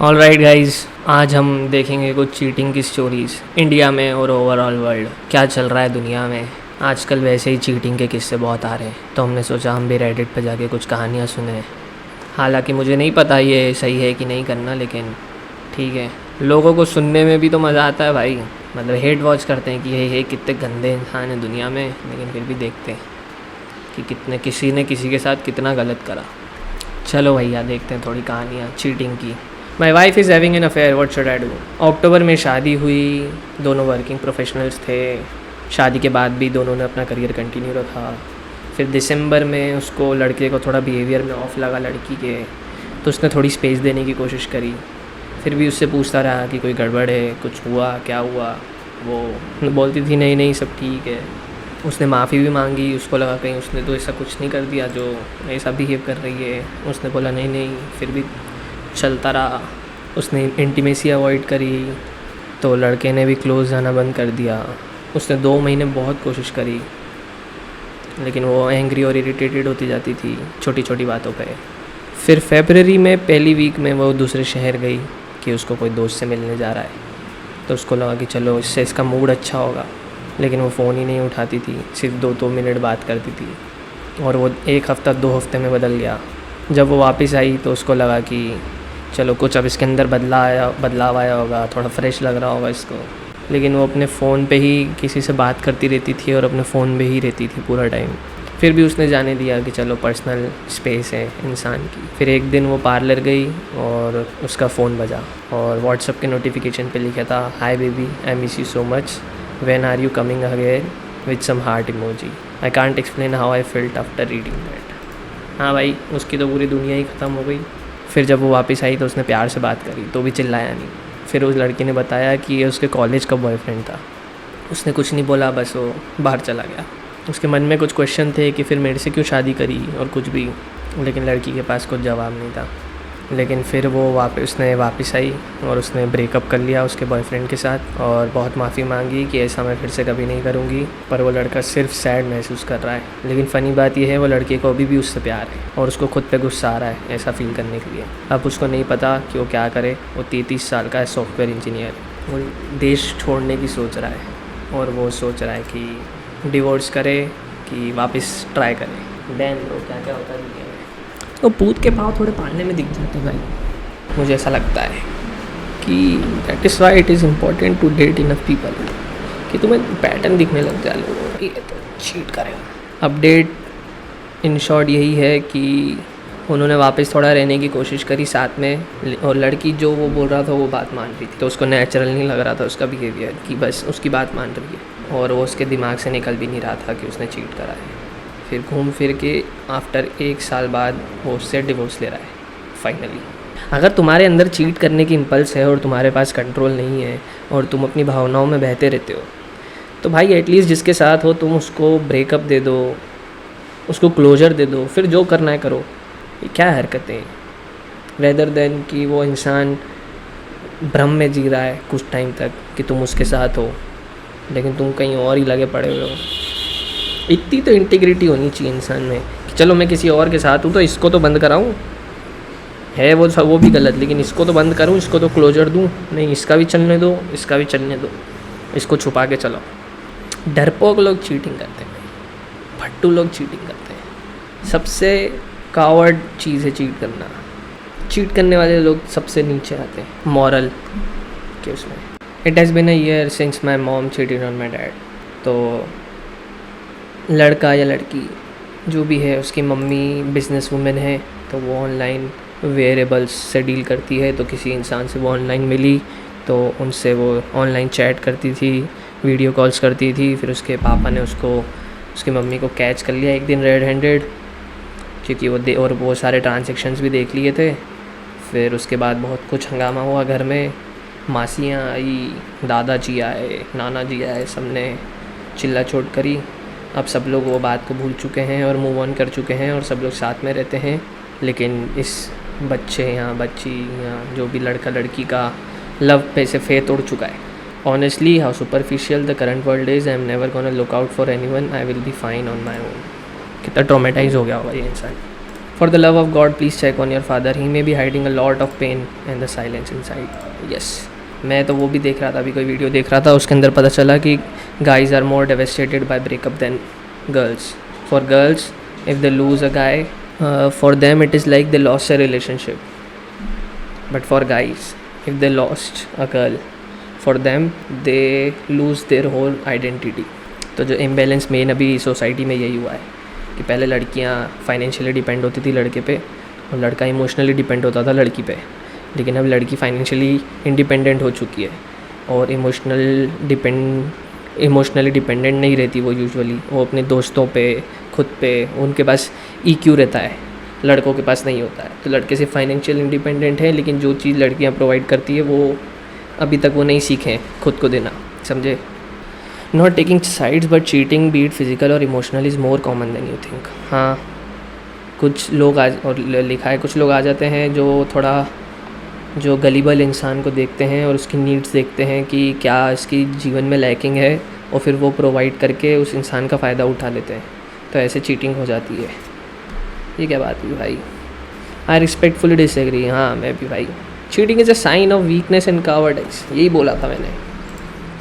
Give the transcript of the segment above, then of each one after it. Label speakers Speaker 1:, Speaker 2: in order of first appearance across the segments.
Speaker 1: Alright guys, आज हम देखेंगे कुछ चीटिंग की स्टोरीज़ इंडिया में और ओवरऑल वर्ल्ड। क्या चल रहा है दुनिया में आजकल। वैसे ही चीटिंग के किस्से बहुत आ रहे हैं, तो हमने सोचा हम भी रेडिट पर जाके कुछ कहानियाँ सुने। हालांकि मुझे नहीं पता ये सही है कि नहीं करना, लेकिन ठीक है, लोगों को सुनने में भी तो मज़ा आता है भाई। मतलब हेट वॉच करते हैं कि ये कितने गंदे इंसान हैं दुनिया में, लेकिन फिर भी देखते हैं कि कितने किसी ने किसी के साथ कितना गलत करा। चलो भैया देखते हैं थोड़ी कहानियाँ चीटिंग की। My wife is having an affair, what should I do. अक्टूबर में शादी हुई, दोनों वर्किंग प्रोफेशनल्स थे। शादी के बाद भी दोनों ने अपना करियर कंटिन्यू रखा। फिर दिसंबर में उसको लड़के को थोड़ा बिहेवियर में ऑफ लगा लड़की के, तो उसने थोड़ी स्पेस देने की कोशिश करी। फिर भी उससे पूछता रहा कि कोई गड़बड़ है, कुछ हुआ, क्या हुआ। वो बोलती थी नहीं नहीं सब ठीक है। उसने माफ़ी भी मांगी, उसको लगा कहीं उसने तो ऐसा कुछ नहीं कर दिया जो ऐसा बिहेव कर रही है। उसने बोला नहीं नहीं, फिर भी चलता रहा। उसने इंटीमेसी अवॉइड करी, तो लड़के ने भी क्लोज़ जाना बंद कर दिया। उसने 2 महीने बहुत कोशिश करी, लेकिन वो एंग्री और इरिटेटेड होती जाती थी छोटी छोटी बातों पे। फिर फरवरी में पहली वीक में वो दूसरे शहर गई कि उसको कोई दोस्त से मिलने जा रहा है, तो उसको लगा कि चलो इससे इसका मूड अच्छा होगा। लेकिन वो फ़ोन ही नहीं उठाती थी, सिर्फ 2-2 मिनट बात करती थी। और वो 1 हफ़्ता 2 हफ्ते में बदल गया। जब वो वापस आई तो उसको लगा कि चलो कुछ अब इसके अंदर बदलाव आया होगा, थोड़ा फ्रेश लग रहा होगा इसको। लेकिन वो अपने फ़ोन पे ही किसी से बात करती रहती थी और अपने फ़ोन पे ही रहती थी पूरा टाइम। फिर भी उसने जाने दिया कि चलो पर्सनल स्पेस है इंसान की। फिर एक दिन वो पार्लर गई और उसका फ़ोन बजा और व्हाट्सएप के नोटिफिकेशन पे लिखा था, hi baby, I miss you so much, when are you coming again, with some heart emoji, I can't explain how I felt after reading that. हाँ भाई, उसकी तो पूरी दुनिया ही ख़त्म हो गई। फिर जब वो वापस आई तो उसने प्यार से बात करी, तो भी चिल्लाया नहीं। फिर उस लड़की ने बताया कि ये उसके कॉलेज का बॉयफ्रेंड था। उसने कुछ नहीं बोला, बस वो बाहर चला गया। उसके मन में कुछ क्वेश्चन थे कि फिर मेरे से क्यों शादी करी और कुछ भी, लेकिन लड़की के पास कुछ जवाब नहीं था। लेकिन फिर वो उसने वापस आई और उसने ब्रेकअप कर लिया उसके बॉयफ्रेंड के साथ और बहुत माफ़ी मांगी कि ऐसा मैं फिर से कभी नहीं करूँगी। पर वो लड़का सिर्फ सैड महसूस कर रहा है। लेकिन फ़नी बात यह है, वो लड़के को अभी भी उससे प्यार है और उसको खुद पे गुस्सा आ रहा है ऐसा फील करने के लिए। अब उसको नहीं पता कि वो क्या करे। वो 33 साल का है, सॉफ्टवेयर इंजीनियर। वो देश छोड़ने की सोच रहा है और वो सोच रहा है कि डिवोर्स करे कि वापस ट्राई करे। देन वो क्या क्या होता है दुनिया में। तो पूत के पाँव थोड़े पालने में दिख जाते भाई। मुझे ऐसा लगता है कि that is why it is important to date enough people, कि तुम्हें पैटर्न दिखने लग जाए लोगों को, ये तो चीट करेगा। अपडेट इन शॉर्ट यही है कि उन्होंने वापस थोड़ा रहने की कोशिश करी साथ में, और लड़की जो वो बोल रहा था वो बात मान रही थी, तो उसको नेचुरल नहीं लग रहा था उसका बिहेवियर कि बस उसकी बात मान रही है। और वो उसके दिमाग से निकल भी नहीं रहा था कि उसने चीट करा है। फिर घूम फिर के आफ्टर 1 साल बाद वो उससे डिवोर्स ले रहा है फाइनली। अगर तुम्हारे अंदर चीट करने की इम्पल्स है और तुम्हारे पास कंट्रोल नहीं है और तुम अपनी भावनाओं में बहते रहते हो, तो भाई एटलीस्ट जिसके साथ हो तुम उसको ब्रेकअप दे दो, उसको क्लोजर दे दो, फिर जो करना है करो। ये क्या हरकतें, रेदर देन कि वो इंसान भ्रम में जी रहा है कुछ टाइम तक कि तुम उसके साथ हो, लेकिन तुम कहीं और ही लगे पड़े हुए हो। इतनी तो इंटीग्रिटी होनी चाहिए इंसान में कि चलो मैं किसी और के साथ हूँ तो इसको तो बंद कराऊँ, है वो भी गलत, लेकिन इसको तो बंद करूँ, इसको तो क्लोजर दूँ। नहीं, इसका भी चलने दो, इसका भी चलने दो, इसको छुपा के चलो। डरपोक लोग चीटिंग करते हैं, फट्टू लोग चीटिंग करते हैं। सबसे कावर्ड चीज़ है चीट करना। चीट करने वाले लोग सबसे नीचे आते हैं मॉरल के उसमें। It has been a year since my mom cheated on my dad. तो लड़का या लड़की जो भी है, उसकी मम्मी बिजनेस वूमेन है, तो वो ऑनलाइन वेयरेबल्स से डील करती है। तो किसी इंसान से वो ऑनलाइन मिली तो उनसे वो ऑनलाइन चैट करती थी, वीडियो कॉल्स करती थी। फिर उसके पापा ने उसकी मम्मी को कैच कर लिया एक दिन रेड हैंडेड, क्योंकि और वो सारे ट्रांजैक्शंस भी देख लिए थे। फिर उसके बाद बहुत कुछ हंगामा हुआ घर में। मासियाँ आई, दादाजी आए, नाना जी आए, सब ने चिल्ला चोट करी। अब सब लोग वो बात को भूल चुके हैं और मूव ऑन कर चुके हैं और सब लोग साथ में रहते हैं। लेकिन इस बच्ची या जो भी लड़का लड़की का लव पे से फेथ उड़ चुका है। Honestly how superficial the current world is, I am never gonna look out for anyone, I will be fine on my own. कितना ट्रॉमेटाइज हो गया होगा ये इंसान। For the love of God please check on your father, he may be hiding a lot of pain and the silence inside. Yes, मैं तो वो भी देख रहा था, अभी कोई वीडियो देख रहा था, उसके अंदर पता चला कि guys are more devastated by breakup than girls. For girls if they lose a guy, for them it is like they lost a relationship, but for guys if they lost a girl, for them they lose their whole identity. तो जो imbalance main अभी society में यही हुआ है कि पहले लड़कियां फाइनेंशियली डिपेंड होती थी लड़के पे और लड़का इमोशनली डिपेंड होता था लड़की पे, लेकिन अब लड़की फाइनेंशियली इंडिपेंडेंट हो चुकी है और इमोशनली डिपेंडेंट नहीं रहती वो यूजुअली, वो अपने दोस्तों पे, खुद पे, उनके पास EQ रहता है, लड़कों के पास नहीं होता है। तो लड़के से फाइनेंशियल इंडिपेंडेंट है, लेकिन जो चीज़ लड़कियां प्रोवाइड करती है वो अभी तक वो नहीं सीखे हैं खुद को देना, समझे। Not taking sides but cheating be it physical और emotional is more common than you think. हाँ, कुछ लोग आज, और लिखा है कुछ लोग आ जाते हैं जो थोड़ा जो गलीबल इंसान को देखते हैं और उसकी नीड्स देखते हैं कि क्या इसकी जीवन में लैकिंग है, और फिर वो प्रोवाइड करके उस इंसान का फ़ायदा उठा लेते हैं, तो ऐसे चीटिंग हो जाती है। ये क्या बात हुई भाई? I respectfully disagree. हाँ, मैं भी भाई। Cheating is a sign of weakness and cowardice, यही बोला था मैंने।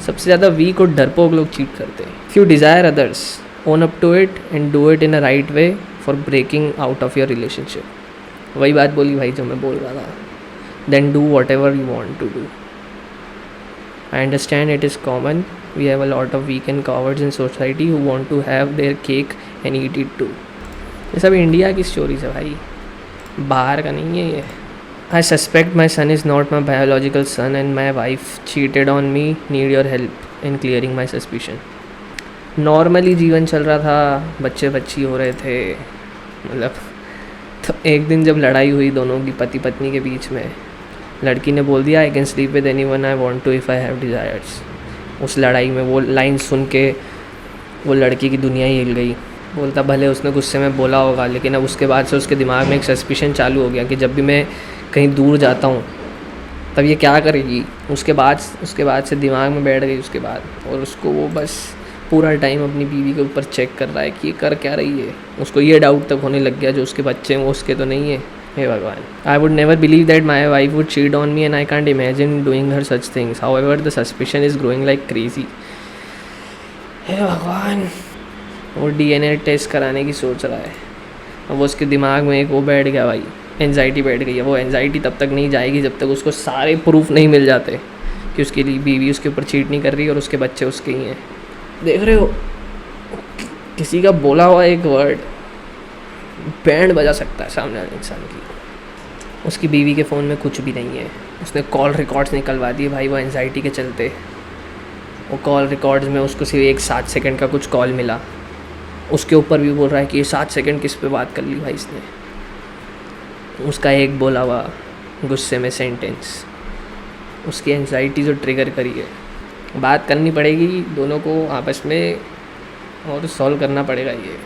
Speaker 1: सबसे ज़्यादा वीक और डरपोक लोग चीट करते हैं। If you desire others, own up to it and do it in a right way for breaking out of your relationship. वही बात बोली भाई जो मैं बोल रहा था। Then do whatever you want to do. I understand it is common, we have a lot of weak and cowards in society who want to have their cake and eat it too. ये सब India की stories है भाई, बाहर का नहीं है ये। I suspect my son is not my biological son and my wife cheated on me. Need your help in clearing my suspicion. Normally जीवन चल रहा था, बच्चे बच्ची हो रहे थे, मतलब तो एक दिन जब लड़ाई हुई दोनों की पति पत्नी के बीच में, लड़की ने बोल दिया I can sleep with anyone I want to if I have desires. उस लड़ाई में वो लाइन सुन के वो लड़की की दुनिया ही हिल गई। बोलता भले उसने गुस्से में बोला होगा, लेकिन अब उसके बाद से उसके दिमाग में एक सस्पिशन चालू हो गया कि जब भी मैं कहीं दूर जाता हूँ तब ये क्या करेगी। उसके बाद से दिमाग में बैठ गई उसके बाद, और उसको वो बस पूरा टाइम अपनी बीवी के ऊपर चेक कर रहा है कि ये कर क्या रही है। उसको ये डाउट तक होने लग गया जो उसके बच्चे हैं वो उसके तो नहीं है। हे भगवान, I would never believe that my wife would cheat on me and I can't imagine doing her such things, however the suspicion is growing like crazy. हे भगवान, वो DNA टेस्ट कराने की सोच रहा है। अब उसके दिमाग में एक वो बैठ गया भाई, एंजाइटी बैठ गई है। वो एंजाइटी तब तक नहीं जाएगी जब तक उसको सारे प्रूफ नहीं मिल जाते कि उसके लिए बीवी उसके ऊपर चीट नहीं कर रही और उसके बच्चे उसके ही हैं। देख रहे हो, किसी का बोला हुआ एक वर्ड बैंड बजा सकता है सामने वाले इंसान की। उसकी बीवी के फ़ोन में कुछ भी नहीं है, उसने कॉल रिकॉर्ड्स निकलवा दिए भाई, वो एंजाइटी के चलते। वो कॉल रिकॉर्ड्स में उसको सिर्फ एक 7 सेकंड का कुछ कॉल मिला, उसके ऊपर भी बोल रहा है कि ये 7 सेकंड किस पे बात कर ली भाई इसने। उसका एक बोला हुआ गुस्से में सेंटेंस उसकी एंजाइटी जो ट्रिगर करी है। बात करनी पड़ेगी दोनों को आपस में और सॉल्व करना पड़ेगा ये,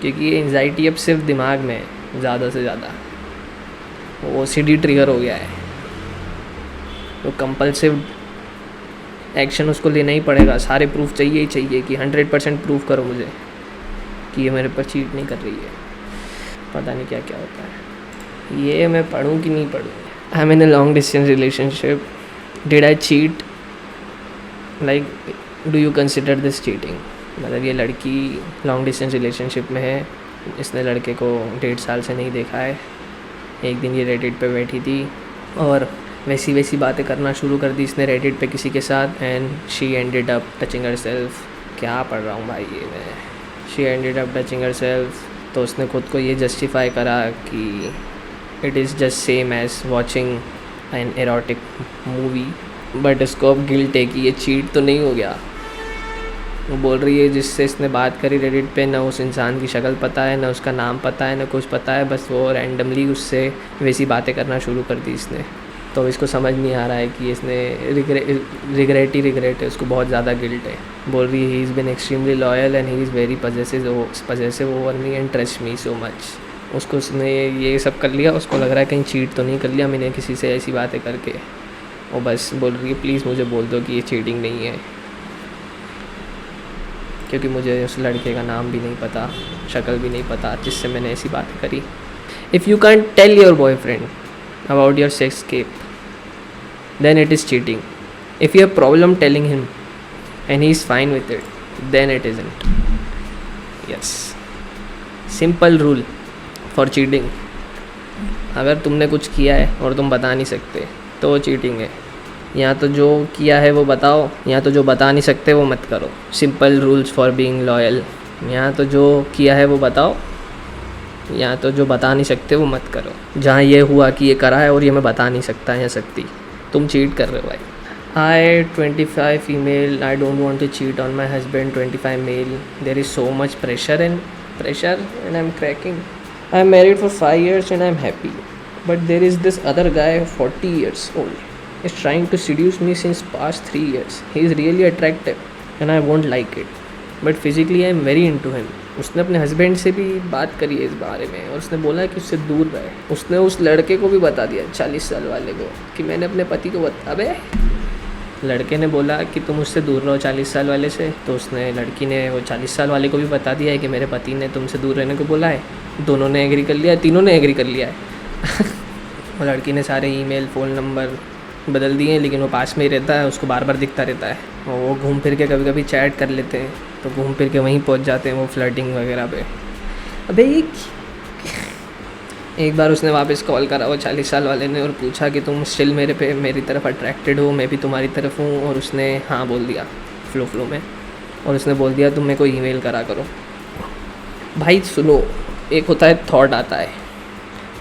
Speaker 1: क्योंकि ये एंजाइटी अब सिर्फ दिमाग में है ज़्यादा से ज़्यादा। वो OCD ट्रिगर हो गया है, तो कंपल्सिव एक्शन उसको लेना ही पड़ेगा। सारे प्रूफ चाहिए ही चाहिए कि 100% प्रूफ करो मुझे कि ये मेरे पर चीट नहीं कर रही है। पता नहीं क्या क्या होता है ये, मैं पढ़ूँ कि नहीं पढ़ूँ। I am in a long distance relationship, did I cheat, like do you consider this cheating. मतलब ये लड़की लॉन्ग डिस्टेंस रिलेशनशिप में है, इसने लड़के को 1.5 साल से नहीं देखा है। एक दिन ये रेडिट पे बैठी थी और वैसी बातें करना शुरू कर दी इसने रेडिट पे किसी के साथ, and she ended up touching herself. क्या पढ़ रहा हूँ भाई ये मैं। She ended up touching herself, तो उसने खुद को ये जस्टिफाई करा कि it is just same as watching an erotic movie, but इसको अब गिल्ट है कि ये चीट तो नहीं हो गया। वो बोल रही है जिससे इसने बात करी रेडिट पे, ना उस इंसान की शक्ल पता है, ना उसका नाम पता है, ना कुछ पता है, बस वो रैंडमली उससे वैसी बातें करना शुरू कर दी इसने। तो इसको समझ नहीं आ रहा है कि इसने रिग्रेट है, उसको बहुत ज़्यादा गिल्ट है। बोल रही है he is been extremely loyal and he is very possessive over me and trust me so much. उसको उसने ये सब कर लिया, उसको लग रहा है कहीं चीट तो नहीं कर लिया मैंने किसी से ऐसी बातें करके। वो बस बोल रही है प्लीज़ मुझे बोल दो कि ये चीटिंग नहीं है, क्योंकि मुझे उस लड़के का नाम भी नहीं पता, शक्ल भी नहीं पता जिससे मैंने ऐसी बातें करी। If you can't tell your boyfriend about your sex escape, then it is cheating. If you have problem telling him and he is fine with it, then it isn't. Yes. Simple rule for cheating. अगर तुमने कुछ किया है और तुम बता नहीं सकते तो वो चीटिंग है. या तो जो किया है वो बताओ, या तो जो बता नहीं सकते वो मत करो. Simple rules for being loyal. या तो जो किया है वो बताओ, या तो जो बता नहीं सकते वो मत करो. जहाँ ये हुआ कि ये करा है और ये मैं बता नहीं सकता या सकती, तुम चीट कर रहे हो भाई. I 25 female, I don't want to cheat on my husband. 25 male, there is so much pressure and I'm cracking. I'm married for 5 years and I'm happy, but there is this other guy 40 years old is trying to seduce me since past 3 years. He is really attractive and I won't like it, but physically I am very into him. उसने अपने husband से भी बात करी है इस बारे में और उसने बोला कि उससे दूर रहे. उसने उस लड़के को भी बता दिया 40 साल वाले को कि मैंने अपने पति को अबे लड़के ने बोला कि तुम उससे दूर रहो 40 साल वाले से, तो उसने लड़की ने वो 40 साल वाले को भी बता दिया है कि मेरे पति ने तुमसे दूर रहने को बोला है. दोनों ने एग्री कर लिया है, तीनों ने एग्री कर लिया है. और लड़की ने सारे ईमेल फ़ोन नंबर बदल दिए हैं, लेकिन वो पास में ही रहता है, उसको बार बार दिखता रहता है. और वो घूम फिर के कभी कभी चैट कर लेते हैं, तो घूम फिर के वहीं पहुंच जाते हैं वो फ्लर्टिंग वगैरह पे. अबे एक बार उसने वापस कॉल करा वो 40 साल वाले ने और पूछा कि तुम स्टिल मेरी तरफ अट्रैक्टेड हो, मैं भी तुम्हारी तरफ हूँ. और उसने हाँ बोल दिया फ्लो में, और उसने बोल दिया तुम मेरे को ईमेल करा करो. भाई सुनो, एक होता है थॉट आता है,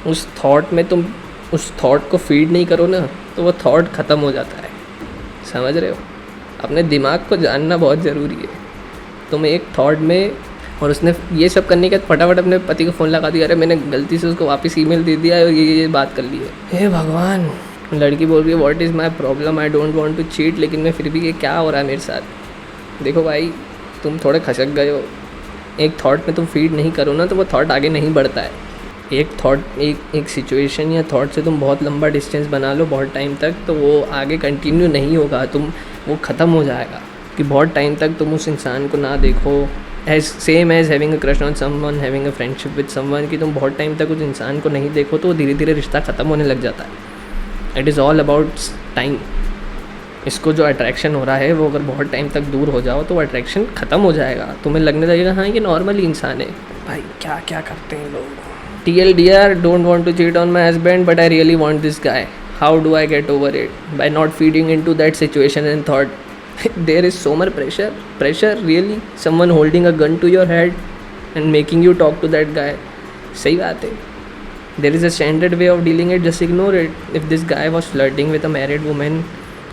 Speaker 1: उस थॉट में तुम उस थॉट को फीड नहीं करो ना तो वो थॉट ख़त्म हो जाता है. समझ रहे हो? अपने दिमाग को जानना बहुत ज़रूरी है. तुम एक थॉट में, और उसने ये सब करने के बाद फटाफट अपने पति को फ़ोन लगा दिया, अरे मैंने गलती से उसको वापस ईमेल दे दिया और ये बात कर ली है. हे भगवान. लड़की बोल रही है what is my problem, I don't want to cheat, लेकिन मैं फिर भी ये क्या हो रहा है मेरे साथ. देखो भाई, तुम थोड़े खसक गए हो. एक थॉट में तुम फीड नहीं करो ना तो वो थॉट आगे नहीं बढ़ता है. एक थॉट एक सिचुएशन या थॉट से तुम बहुत लंबा डिस्टेंस बना लो बहुत टाइम तक, तो वो आगे कंटिन्यू नहीं होगा. वो ख़त्म हो जाएगा कि बहुत टाइम तक तुम उस इंसान को ना देखो. As same as having a crush on someone, having a friendship with someone, कि तुम बहुत टाइम तक उस इंसान को नहीं देखो तो धीरे धीरे रिश्ता ख़त्म होने लग जाता है. It is all about time. इसको जो अट्रैक्शन हो रहा है वो अगर बहुत टाइम तक दूर हो जाओ तो वो अट्रैक्शन ख़त्म हो जाएगा. तुम्हें लगने लगेगा हाँ ये नॉर्मल इंसान है. भाई क्या क्या करते हैं लोग. TLDR, don't want to cheat on my husband but I really want this guy. How do I get over it? By not feeding into that situation and thought. There is so much pressure really. Someone holding a gun to your head and making you talk to that guy. सही बात है. There is a standard way of dealing it, just ignore it. If this guy was flirting with a married woman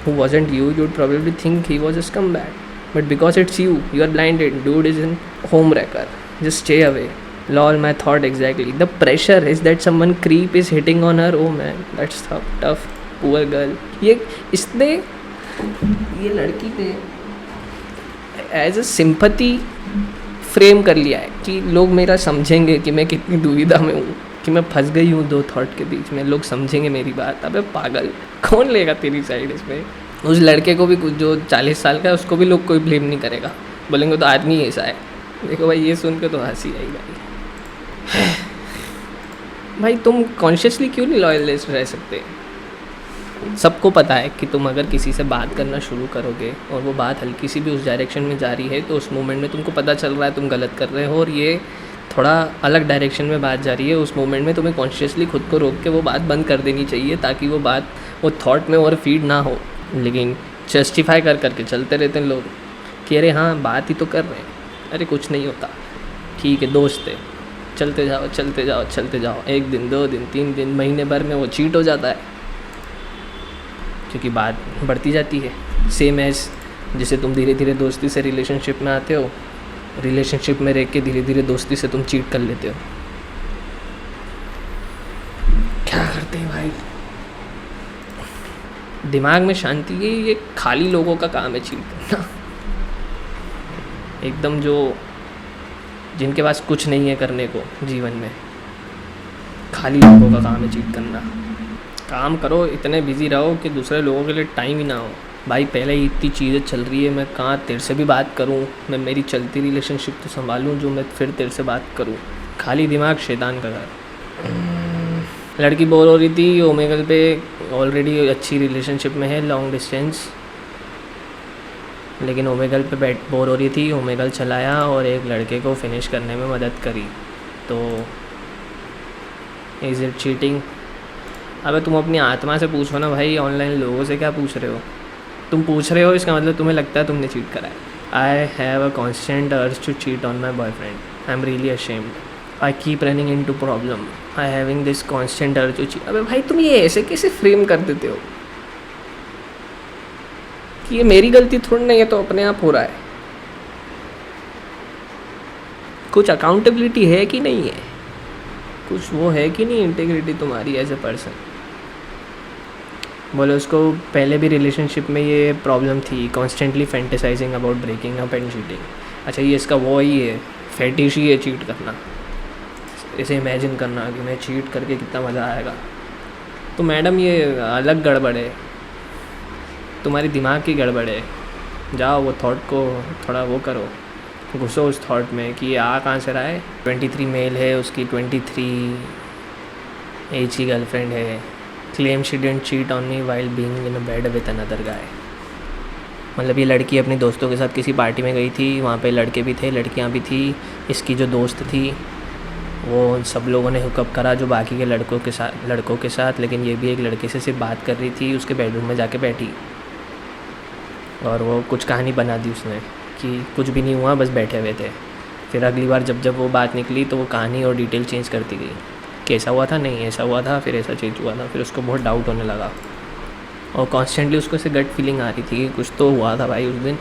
Speaker 1: who wasn't you, you'd probably think he was a scumbag. But because it's you are blinded. Dude is a home wrecker. Just stay away. Lol, my thought exactly. The pressure is that someone creep is hitting on her. Oh man, that's tough. Poor girl. ये लड़की ने as a sympathy frame कर लिया है कि लोग मेरा समझेंगे कि मैं कितनी दुविधा में हूँ, कि मैं फंस गई हूँ दो थॉट के बीच में. लोग समझेंगे मेरी बात. अबे पागल, कौन लेगा तेरी साइड इसमें. उस लड़के को भी कुछ जो 40 साल का है उसको भी लोग कोई ब्लेम नहीं करेगा. बोलेंगे तो आदमी ऐसा है. देखो भाई, ये सुन के तो हंसी आई भाई. भाई तुम कॉन्शियसली क्यों नहीं लॉयल रह सकते. सबको पता है कि तुम अगर किसी से बात करना शुरू करोगे और वो बात हल्की सी भी उस डायरेक्शन में जा रही है तो उस मोमेंट में तुमको पता चल रहा है तुम गलत कर रहे हो और ये थोड़ा अलग डायरेक्शन में बात जा रही है. उस मोमेंट में तुम्हें कॉन्शियसली खुद को रोक के वो बात बंद कर देनी चाहिए ताकि वो थॉट में और फीड ना हो. लेकिन जस्टिफाई करके चलते रहते हैं लोग कि अरे हाँ बात ही तो कर रहे हैं, अरे कुछ नहीं होता, ठीक है दोस्त है, चलते जाओ. 1 दिन 2 दिन 3 दिन महीने भर में वो चीट हो जाता है क्योंकि बात बढ़ती जाती है. सेम एज जैसे तुम धीरे धीरे दोस्ती से रिलेशनशिप में आते हो, रिलेशनशिप में रह के धीरे धीरे दोस्ती से तुम चीट कर लेते हो. क्या करते हैं भाई. दिमाग में शांति है, ये खाली लोगों का काम है चीट करना. एकदम जो जिनके पास कुछ नहीं है करने को जीवन में, खाली लोगों का काम है चीट करना. काम करो, इतने बिजी रहो कि दूसरे लोगों के लिए टाइम ही ना हो. भाई पहले ही इतनी चीज़ें चल रही है, मैं कहाँ तेरे से भी बात करूँ, मैं मेरी चलती रिलेशनशिप तो संभालूँ जो मैं फिर तेरे से बात करूँ. खाली दिमाग शैतान का घर. लड़की बोर हो रही थी, ओमेगल पे ऑलरेडी अच्छी रिलेशनशिप में है, लॉन्ग डिस्टेंस, लेकिन ओमेगल पे बोर हो रही थी, ओमेगल चलाया और एक लड़के को फिनिश करने में मदद करी। तो इज़ इट चीटिंग? अबे तुम अपनी आत्मा से पूछो ना भाई, ऑनलाइन लोगों से क्या पूछ रहे हो? तुम पूछ रहे हो इसका मतलब तुम्हें लगता है तुमने चीट करा है। I have a constant urge to cheat on my boyfriend, I am really ashamed, I keep running into problem, I having this constant urge to cheat. अबे भाई तुम ये ऐसे कैसे फ्रेम कर देते हो कि ये मेरी गलती थोड़ी नहीं है, तो अपने आप हो रहा है। कुछ अकाउंटेबिलिटी है कि नहीं है, कुछ वो है कि नहीं इंटीग्रिटी तुम्हारी एज ए पर्सन। बोले उसको पहले भी रिलेशनशिप में ये प्रॉब्लम थी, constantly fantasising about breaking up and cheating. अच्छा ये इसका वो ही है, फेटिश ही है चीट करना, इसे इमेजिन करना कि मैं चीट करके कितना मज़ा आएगा। तो मैडम ये अलग गड़बड़ है, तुम्हारी दिमाग की गड़बड़ है। जाओ वो थॉट को थोड़ा वो करो, घुसो उस थॉट में कि ये आ कहाँ से रहा है। 23 मेल है, उसकी 23 एज की गर्लफ्रेंड है। Claim she didn't cheat on me while being in a bed with another guy. मतलब ये लड़की अपने दोस्तों के साथ किसी पार्टी में गई थी, वहाँ पे लड़के भी थे, लड़कियाँ भी थी। इसकी जो दोस्त थी वो सब लोगों ने हुकअप करा जो बाकी के लड़कों के साथ, लेकिन ये भी एक लड़के से सिर्फ बात कर रही थी, उसके बेडरूम में जाके बैठी और वो कुछ कहानी बना दी उसने कि कुछ भी नहीं हुआ, बस बैठे हुए थे। फिर अगली बार जब वो बात निकली तो वो कहानी और डिटेल चेंज करती गई, कैसा हुआ था, नहीं ऐसा हुआ था, फिर ऐसा चेंज हुआ था। फिर उसको बहुत डाउट होने लगा और कॉन्स्टेंटली उसको ऐसे गट फीलिंग आ रही थी कि कुछ तो हुआ था भाई उस दिन,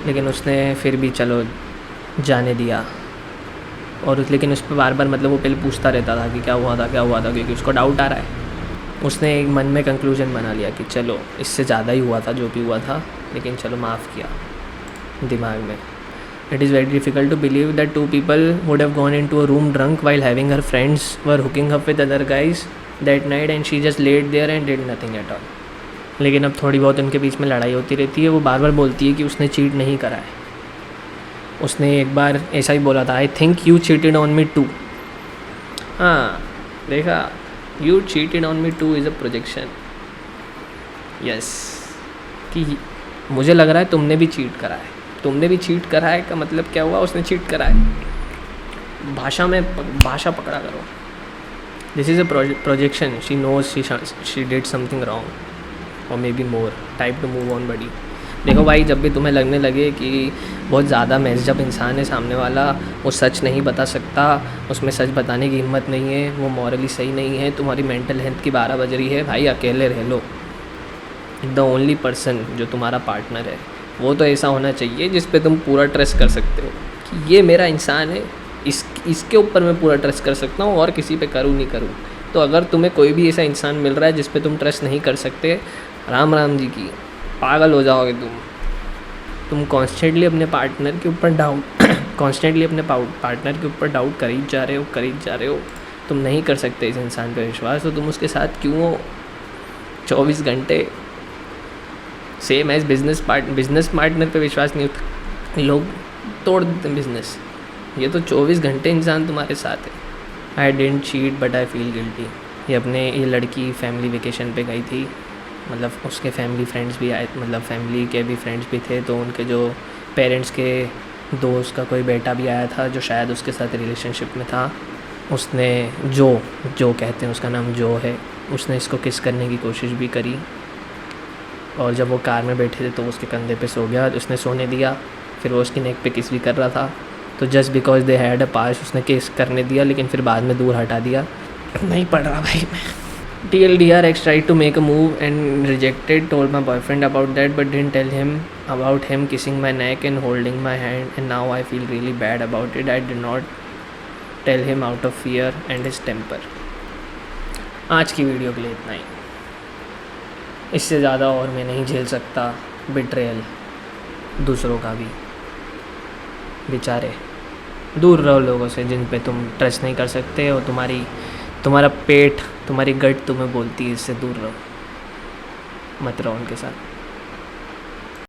Speaker 1: लेकिन उसने फिर भी चलो जाने दिया। और लेकिन उस पर बार बार मतलब वो पहले पूछता रहता था कि क्या हुआ था क्योंकि उसको डाउट आ रहा है। उसने एक मन में कंक्लूजन बना लिया कि चलो इससे ज़्यादा ही हुआ था जो भी हुआ था, लेकिन चलो माफ़ किया दिमाग में। It is very difficult to believe that two people would have gone into a room drunk while having her friends were hooking up with other guys that night and she just laid there and did nothing at all. लेकिन अब थोड़ी बहुत उनके बीच में लड़ाई होती रहती है। वो बार बार बोलती है कि उसने चीट नहीं करा है। उसने एक बार ऐसा ही बोला था, I think you cheated on me too. हाँ देखा, you cheated on me too is a projection. Yes, कि मुझे लग रहा है तुमने भी चीट करा है। तुमने भी चीट करा है का मतलब क्या हुआ, उसने चीट करा है। भाषा पकड़ा करो। This is a projection, she knows she did something wrong और may be more type to move on buddy. देखो भाई, जब भी तुम्हें लगने लगे कि बहुत ज़्यादा मेजअप इंसान है सामने वाला, वो सच नहीं बता सकता, उसमें सच बताने की हिम्मत नहीं है, वो मॉरली सही नहीं है, तुम्हारी मेंटल हेल्थ की 12 बज रही है, भाई अकेले रह लो। द ओनली पर्सन जो तुम्हारा पार्टनर है वो तो ऐसा होना चाहिए जिस पे तुम पूरा ट्रस्ट कर सकते हो कि ये मेरा इंसान है, इसके ऊपर मैं पूरा ट्रस्ट कर सकता हूँ और किसी पे करूँ नहीं करूँ। तो अगर तुम्हें कोई भी ऐसा इंसान मिल रहा है जिस पे तुम ट्रस्ट नहीं कर सकते, राम जी की, पागल हो जाओगे तुम कॉन्स्टेंटली अपने पार्टनर के ऊपर डाउट कर ही जा रहे हो। तुम नहीं कर सकते इस इंसान पर विश्वास, तो तुम उसके साथ क्यों हो 24 घंटे। सेम एज बिजनेस पार्टनर पे विश्वास नहीं होता, लोग तोड़ देते हैं बिजनेस। ये तो 24 घंटे इंसान तुम्हारे साथ है। I didn't cheat but I feel guilty. ये लड़की फैमिली वेकेशन पे गई थी, मतलब उसके फैमिली फ्रेंड्स भी आए, मतलब फैमिली के भी फ्रेंड्स भी थे, तो उनके जो पेरेंट्स के दोस्त का कोई बेटा भी आया था जो शायद उसके साथ रिलेशनशिप में था। उसने जो कहते हैं, उसका नाम जो है, उसने इसको किस करने की कोशिश भी करी और जब वो कार में बैठे थे तो उसके कंधे पे सो गया, उसने सोने दिया। फिर वो उसकी नेक पे किस भी कर रहा था, तो just because they had a pass उसने किस करने दिया, लेकिन फिर बाद में दूर हटा दिया। नहीं पढ़ रहा भाई मैं। TLDR, ex tried to make a move and rejected, told my boyfriend about that but didn't tell him about him kissing my neck and holding my hand, and now I feel really bad about it. I did not tell him out of fear and his temper. आज की video के लिए इतना ही, इससे ज़्यादा और मैं नहीं झेल सकता बिट्रेयल दूसरों का भी। बेचारे, दूर रहो लोगों से जिन पे तुम ट्रस्ट नहीं कर सकते, और तुम्हारा पेट, तुम्हारी गट तुम्हें बोलती है इससे दूर रहो, मत रहो उनके साथ।